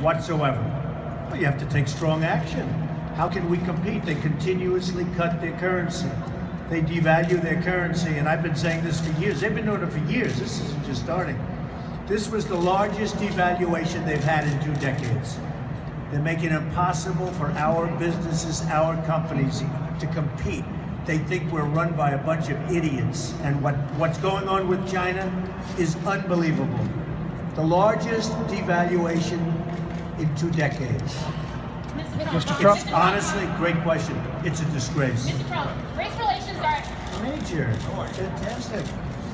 whatsoever. Well, you have to take strong action. How can we compete? They continuously cut their currency. They devalue their currency, and I've been saying this for years. They've been doing it for years. This isn't just starting. This was the largest devaluation they've had in 2 decades. They're making it impossible for our businesses, our companies to compete. They think we're run by a bunch of idiots, and what's going on with China is unbelievable. The largest devaluation in 2 decades. Mr. Trump. It's honestly, great question. It's a disgrace. Mr. Trump, race relations are Major. Fantastic.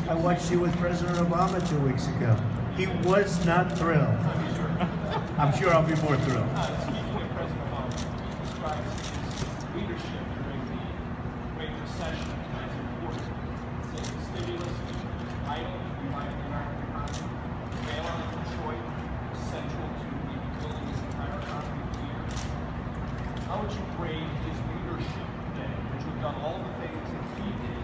I watched you with President Obama 2 weeks ago. He was not thrilled. I'm sure I'll be more thrilled. Speaking of President Obama, he describes his leadership during the Great Recession as important. He says the stimulus was vital to reviving the American economy. The bailout of Detroit was central to rebuilding this entire economy for years. How would you grade his leadership today? Would you have done all the things that he did?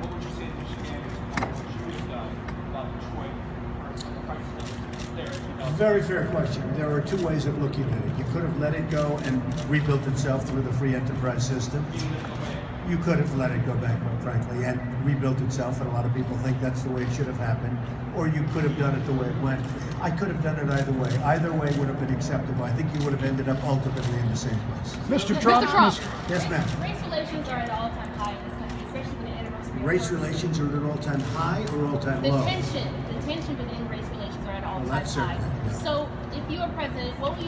What would you say to Saginaw what you would have done about Detroit or the crisis there? Very fair question. There are 2 ways of looking at it. You could have let it go and rebuilt itself through the free enterprise system. You could have let it go bankrupt, frankly, and rebuilt itself, and a lot of people think that's the way it should have happened. Or you could have done it the way it went. I could have done it either way. Either way would have been acceptable. I think you would have ended up ultimately in the same place. Mr. Trump. Yes, ma'am. race relations are at an all-time high in this country, especially with the anniversary. of Race Waltersmith. relations are at an all-time high or all-time The low? tension within race relations are at an all-time that's high. certainly, yeah. So, if you were president, what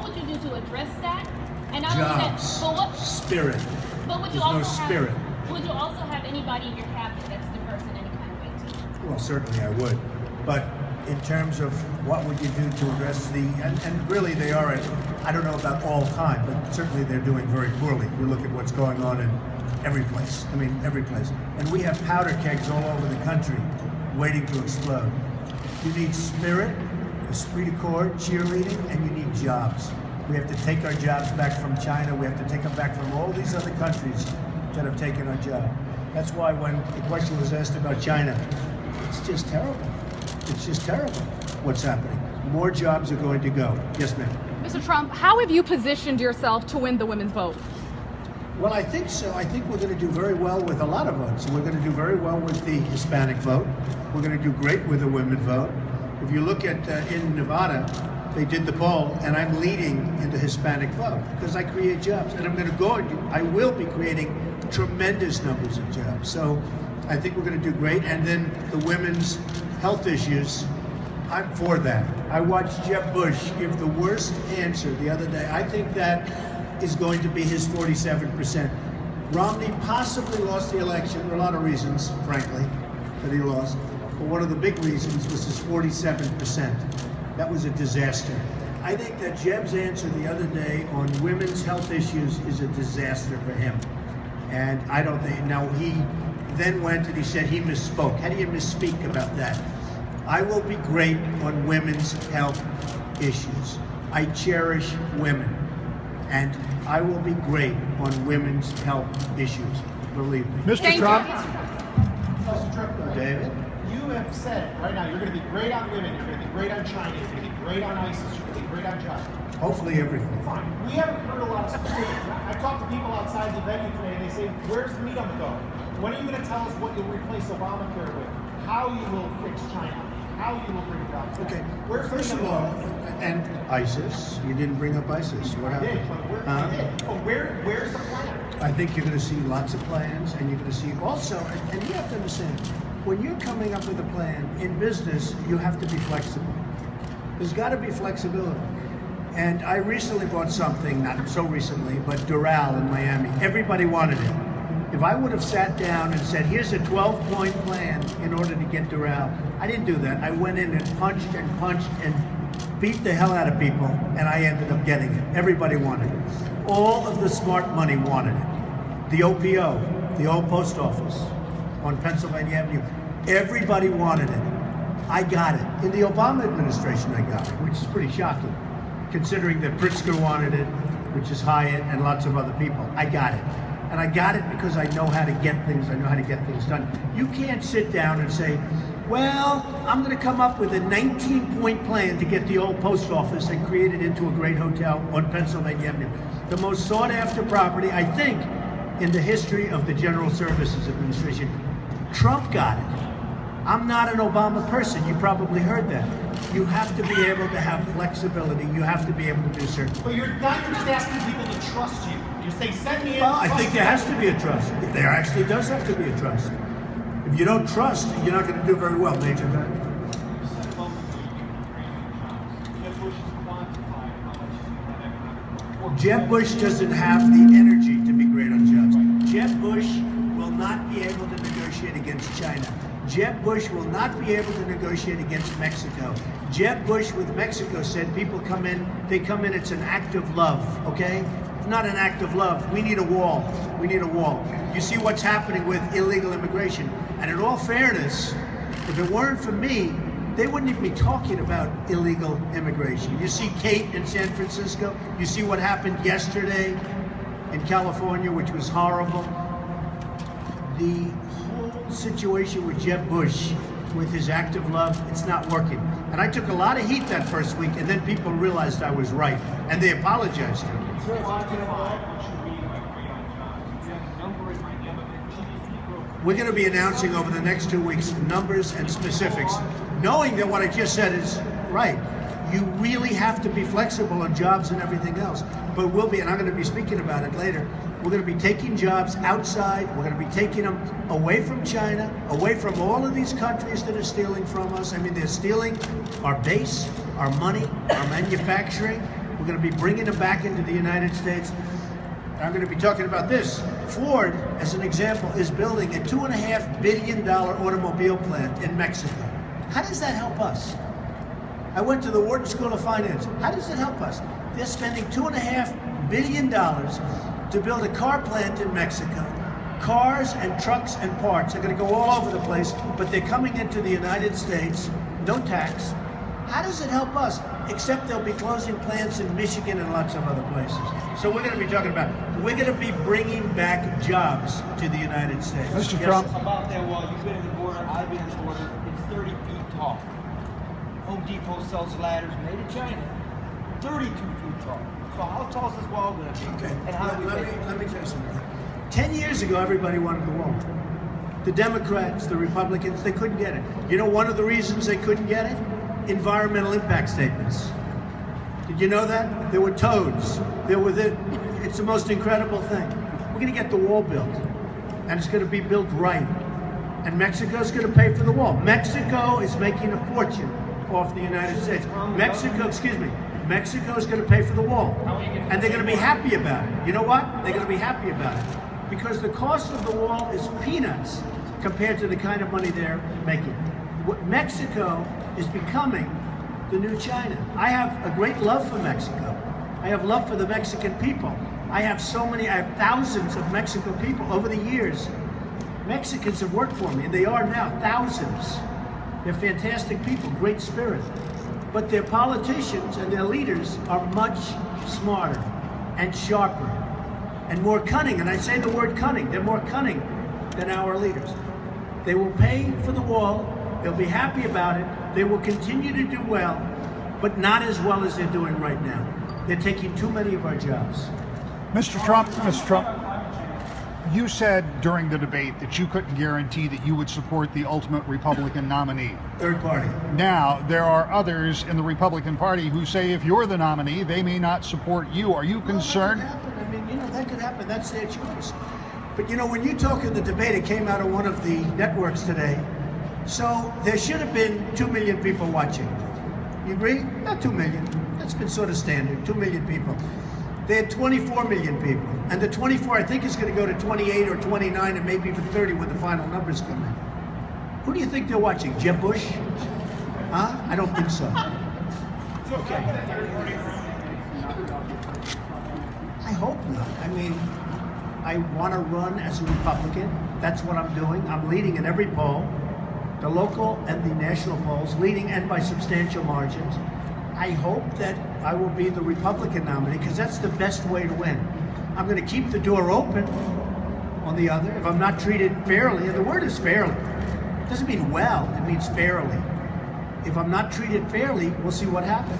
would you do to address that? And not only that, Jobs, but what? spirit. But would you There's no also spirit. would you also have anybody in your cabinet that's diverse in any kind of way too? Well, certainly I would. But in terms of what would you do to address and really they are, I don't know about all time, but certainly they're doing very poorly. You look at what's going on in every place. I mean, every place. And we have powder kegs all over the country waiting to explode. You need spirit, esprit de corps, cheerleading, and you need jobs. We have to take our jobs back from China. We have to take them back from all these other countries that have taken our job. That's why when the question was asked about China, it's just terrible. It's just terrible what's happening. More jobs are going to go. Yes, ma'am. Mr. Trump, how have you positioned yourself to win the women's vote? Well, I think so. I think we're going to do very well with a lot of votes. We're going to do very well with the Hispanic vote. We're going to do great with the women vote. If you look at in Nevada, they did the poll, and I'm leading in the Hispanic vote because I create jobs, and I'm going to go and I will be creating tremendous numbers of jobs. So I think we're going to do great. And then the women's health issues, I'm for that. I watched Jeb Bush give the worst answer the other day. I think that is going to be his 47%. Romney possibly lost the election for a lot of reasons, frankly, that he lost. But one of the big reasons was his 47%. That was a disaster. I think that Jeb's answer the other day on women's health issues is a disaster for him. And I don't think, now he then went and he said he misspoke. How do you misspeak about that? I will be great on women's health issues. I cherish women. And I will be great on women's health issues, believe me. Mr. Trump. Mr. Trump, David? you have said right now you're going to be great on women, you're going to be great on China, you're going to be great on ISIS, you're going to be great on China. Hopefully everything. Fine. We haven't heard a lot of specifics. I talked to people outside the venue today, and they say, "Where's the meat on the bone? When are you going to tell us what you'll replace Obamacare with? How you will fix China? How you will bring it down?" Okay. Where's the First meat of on the all, bone? and ISIS, you didn't bring up ISIS. What I did, happened? but Huh? where's the plan? I think you're going to see lots of plans, and you're going to see also, and you have to understand, when you're coming up with a plan in business, you have to be flexible. There's got to be flexibility. And I recently bought something, not so recently, but Doral in Miami. Everybody wanted it. If I would have sat down and said, here's a 12-point plan in order to get Doral, I didn't do that. I went in and punched and beat the hell out of people, and I ended up getting it. Everybody wanted it. All of the smart money wanted it. The OPO, the old post office on Pennsylvania Avenue, everybody wanted it. I got it. In the Obama administration, I got it, which is pretty shocking, considering that Pritzker wanted it, which is Hyatt, and lots of other people. I got it. And I got it because I know how to get things, I know how to get things done. You can't sit down and say, Well, I'm going to come up with a 19-point plan to get the old post office and create it into a great hotel on Pennsylvania Avenue. The most sought-after property, I think, in the history of the General Services Administration. Trump got it. I'm not an Obama person. You probably heard that. You have to be able to have flexibility. You have to be able to do certain. But you're not just asking people to trust you. You're saying, send me in. Well, I think there has to be a trust. There actually does have to be a trust. If you don't trust, you're not going to do very well, Major. You said a moment ago you can create jobs. Jeb Bush has quantified how much he's going to have economic growth. Jeb Bush doesn't have the energy to be great on jobs. Jeb Bush will not be able to negotiate against China. Jeb Bush will not be able to negotiate against Mexico. Jeb Bush with Mexico said people come in, it's an act of love, okay? It's not an act of love. We need a wall. We need a wall. You see what's happening with illegal immigration. And in all fairness, if it weren't for me, they wouldn't even be talking about illegal immigration. You see Kate in San Francisco. You see what happened yesterday in California, which was horrible. The whole situation with Jeb Bush, with his act of love, it's not working. And I took a lot of heat that first week, and then people realized I was right, and they apologized to me. We're going to be announcing over the next 2 weeks numbers and specifics, knowing that what I just said is right. You really have to be flexible on jobs and everything else. But we'll be, and I'm going to be speaking about it later, we're going to be taking jobs outside. We're going to be taking them away from China, away from all of these countries that are stealing from us. I mean, they're stealing our base, our money, our manufacturing. We're going to be bringing them back into the United States. And I'm going to be talking about this. Ford, as an example, is building a $2.5 billion automobile plant in Mexico. How does that help us? I went to the Wharton School of Finance. How does it help us? They're spending $2.5 billion to build a car plant in Mexico. Cars and trucks and parts are going to go all over the place, but they're coming into the United States, no tax. How does it help us? Except they'll be closing plants in Michigan and lots of other places. So we're going to be talking about, we're going to be bringing back jobs to the United States. Mr. Yes. Trump. About that wall, you've been in the border, I've been in the border. It's 30 feet tall. Home Depot sells ladders made in China, 32 feet tall. So how tall is this wall going to be? Okay, And how do we make it? let me tell you something. 10 years ago, everybody wanted the wall. The Democrats, the Republicans, they couldn't get it. You know one of the reasons they couldn't get it? Environmental impact statements. Did you know that? There were toads. It's the most incredible thing. We're going to get the wall built, and it's going to be built right. And Mexico's going to pay for the wall. Mexico is making a fortune off the United States. Mexico is going to pay for the wall. And they're going to be happy about it. You know what? They're going to be happy about it. Because the cost of the wall is peanuts compared to the kind of money they're making. Mexico is becoming the new China. I have a great love for Mexico. I have love for the Mexican people. I have thousands of Mexican people over the years. Mexicans have worked for me, and they are now thousands. They're fantastic people, great spirit. But their politicians and their leaders are much smarter and sharper and more cunning. And I say the word cunning. They're more cunning than our leaders. They will pay for the wall. They'll be happy about it. They will continue to do well, but not as well as they're doing right now. They're taking too many of our jobs. Mr. Trump, you said during the debate that you couldn't guarantee that you would support the ultimate Republican nominee. Third party. Now, there are others in the Republican Party who say if you're the nominee, they may not support you. Are you concerned? Well, that could happen. I mean, that could happen. That's their choice. But when you talk in the debate, it came out of one of the networks today. So there should have been 2 million people watching. You agree? Not 2 million. That's been sort of standard, 2 million people. They had 24 million people. And the 24, I think, is going to go to 28 or 29 and maybe even 30 when the final numbers come in. Who do you think they're watching? Jeb Bush? Huh? I don't think so. Okay. I hope not. I mean, I want to run as a Republican. That's what I'm doing. I'm leading in every poll. The local and the national polls, leading and by substantial margins. I hope that I will be the Republican nominee because that's the best way to win. I'm going to keep the door open on the other if I'm not treated fairly, and the word is fairly. doesn't mean well, it means fairly. If I'm not treated fairly, we'll see what happens.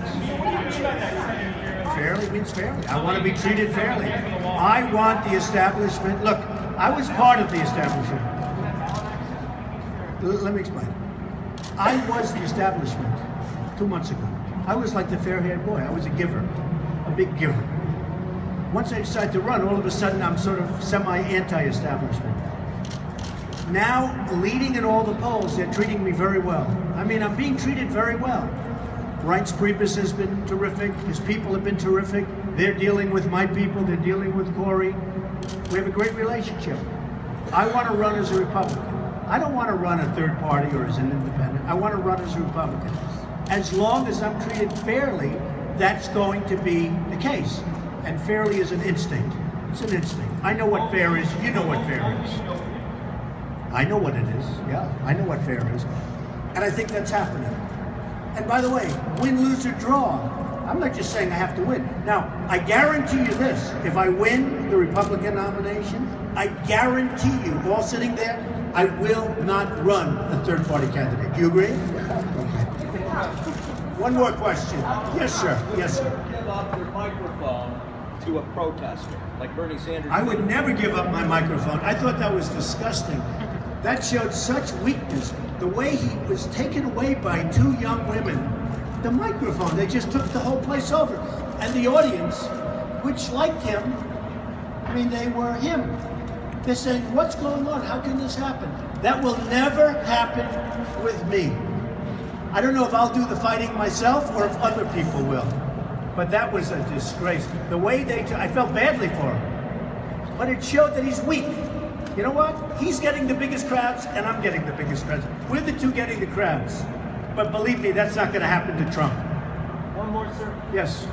Fairly means fairly. I want to be treated fairly. I want the establishment. Look, I was part of the establishment. Let me explain. I was the establishment 2 months ago. I was like the fair-haired boy. I was a giver, a big giver. Once I decided to run, all of a sudden I'm sort of semi-anti-establishment. Now, leading in all the polls, they're treating me very well. I mean, I'm being treated very well. Reince Priebus has been terrific. His people have been terrific. They're dealing with my people. They're dealing with Corey. We have a great relationship. I want to run as a Republican. I don't want to run a third party or as an independent. I want to run as a Republican. As long as I'm treated fairly, that's going to be the case. And fairly is an instinct. It's an instinct. I know what fair is. You know what fair is. I know what it is. Yeah, I know what fair is. And I think that's happening. And by the way, win, lose, or draw. I'm not just saying I have to win. Now, I guarantee you this. If I win the Republican nomination, I guarantee you, all sitting there, I will not run a third-party candidate. Do you agree? Okay. One more question. Yes, sir. Yes, sir. Give up your microphone to a protester, like Bernie Sanders. I would never give up my microphone. I thought that was disgusting. That showed such weakness. The way he was taken away by two young women. The microphone, they just took the whole place over. And the audience, which liked him, I mean, they were him. They're saying, what's going on? How can this happen? That will never happen with me. I don't know if I'll do the fighting myself or if other people will. But that was a disgrace. The way I felt badly for him. But it showed that he's weak. You know what? He's getting the biggest crowds, and I'm getting the biggest crowds. We're the two getting the crowds. But believe me, that's not going to happen to Trump. One more, sir. Yes.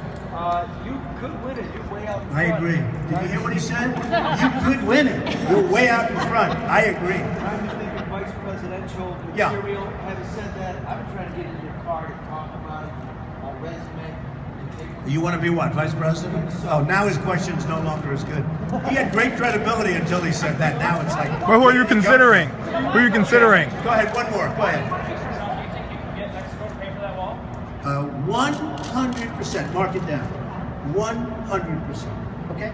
You could win it. You're way out in front. I agree. Did you hear what he said? You could win it. You're way out in front. I agree. I'm thinking vice presidential Yeah. material. Having said that, I've been trying to get in your car to talk about it, my resume. You want to be what, vice president? Oh, now his question's no longer as good. He had great credibility until he said that. Now it's like... Well, who are you considering? Who are you considering? Go ahead, one more. Go ahead. Do you think you can get Mexico to pay for that wall? 100%. Mark it down. 100%. Okay?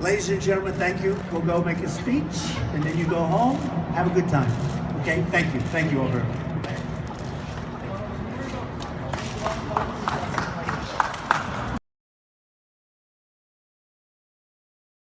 Ladies and gentlemen, thank you. We'll go make a speech, and then you go home. Have a good time. Okay? Thank you. Thank you all very much.